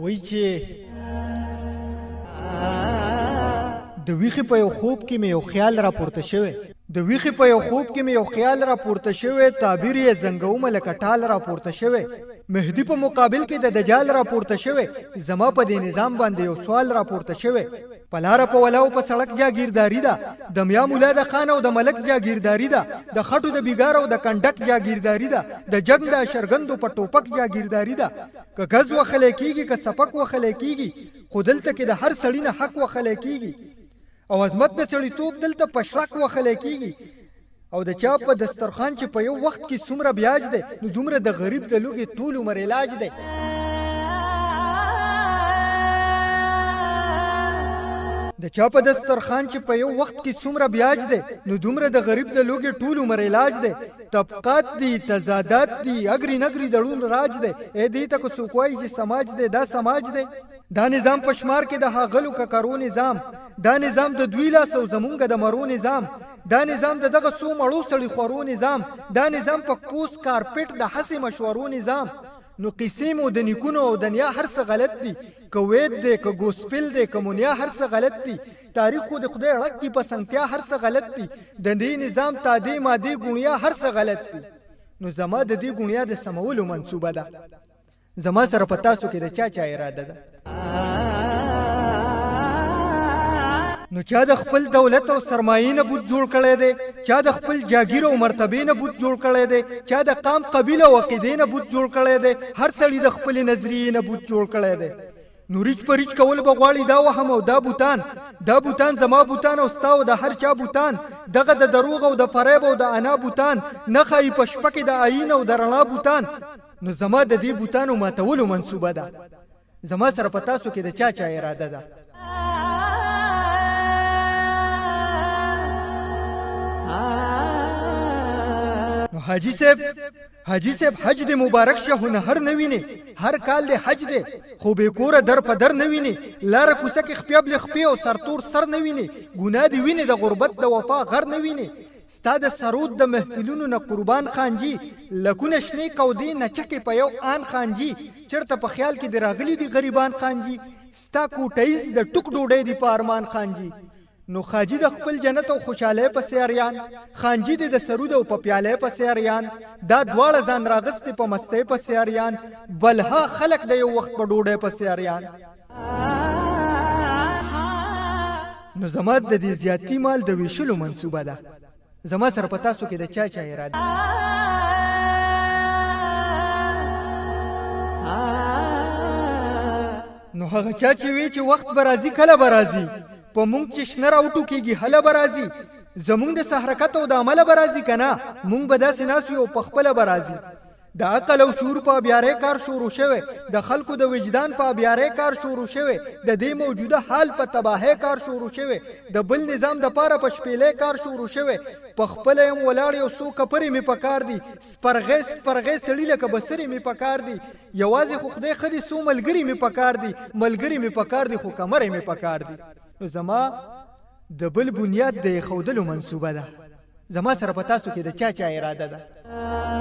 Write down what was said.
وای چې د ویخې په یو خوب کې مې یو خیال را پورته شوی تعبیر یې زنګومه لکه ټال را پورته شوی مهدی په مقابل کې د دجال را پورته شوی زما په دې نظام باندې یو سوال را پورته شوی په لاره په ولاو په سړک جاګیرداري ده د میا مولا د خان او د ملک جاګیرداري ده د خټو د بیګار او د کنډک جاګیرداري ده د جنگ د شرګندو په ټوپک جاګیرداري ده که غز وخلې کیږي که سپک وخلې کیږي خو دلته کې د هر سړی نه حق وخلې کیږي او عظمت د سړیتوب دلته په شرک وخلې کیږي او د چا په دسترخوان چې په یو وخت کې څومره بیاج دی نو دومره د غریب د لوږې ټول عمر علاج دی د چا په دسترخوان چې په یو وخت کې څومره بیاج دی نو دومره د غریب د لوږې ټول عمر علاج دی طبقات دي تضادات دي اګری نګری دړون راج دی اې دې ته کو څوک وایي چې سماج دی دا سماج دی دا نظام پشمار کې د هاغلو ککرو نظام دا نظام د دوی لاس او زمونږ د مرو نظام دا نظام د دغه سو مړو سړي خورو نظام دا نظام په پوس کارپټ د حسي مشورو نظام نو قسم او د نیکونو او دنیا هر څه غلط دي کوید دی که ګوسپل دی که مونیا هر څه غلط دي تاریخ خو د خدای رک کی پسنګتیا هر څه غلط دي د دې نظام تادی مادي ګونیا هر څه غلط دي نو زما د دې ګونیا د سمولو منسوبه ده زما سره پتا سو کې د چا اراده ده نو چا د خپل دولت او سرمایې نه بوت جوړ کړی دی چا د خپل جاګیر او مرتبې نه بوت جوړ کړی دی چا د قام قبیله او عقیدې نه بوت جوړ کړی دی هر سړی د خپل نظریې نه بوت جوړ کړی دی نو ریچ پریچ کول به غواړي دا وهم او دا بوتان زما بوتان او ستا او د هر چا بوتان دغه د دروغ او د فریب او د انا بوتان نه خای په شپه کې د آیین او د رڼا بوتان نو زما د دې بوتانو ماتولو منسوبه ده زما سره پتا سو کې د چا اراده ده نو حاجی صاحب حج دې مبارک شه نه هر نوینه هر کال دې حج دې خو به کور در په در نوینه لار کوڅه کې خپیاب لخپی او سرتور سر نوینه ګناه دې ویني د غربت د وفا غر نوینه ستاد سرود د محفلونو نه قربان خانجی لکونه شنی کو دې نه چکه په یو آن خانجی چرته په خیال کې دراغلی دي غریبان خانجی ستا کوټیز د ټوک ډوډۍ دی په ارمان خانجی نو خاجی د خپل جنت او خوشاله په سیاریان خانجی د سرود او په پیاله په سیاریان دا دواړه ځان راغست په مسته په سیاریان بلها خلق د یو وخت په ډوډۍ په سیاریان نو زما د دې زیاتی مال د ویشلو منسوبه ده زما سره پتا سو کې د چا اراده نو هغه چا چې وی چې وخت برازي کله برازي په مونږ چې شنه راوټو کېږي هله برازي زمونږ د حرکت او د عمل برازي کنه مونږ به داسې ناسو او په خپل برازي د عقل او شعور په بیاره کار شروع شوه د خلکو د وجدان په بیاره کار شروع شوه د دې موجوده حال په تباہی کار شروع شوه د بل نظام د پاره په شپېلې کار شروع شوه په خپل یم ولاړ یو سو کپرې می پکار دي سپرغې سړی لکه بسری می پکار دي یوازې خو خدای خدي سو ملګری می پکار دي خو کمرې می پکار دي نو زما د بل بنیاد د خودلو منسوبه ده زما سره پتا سو کې د چا اراده ده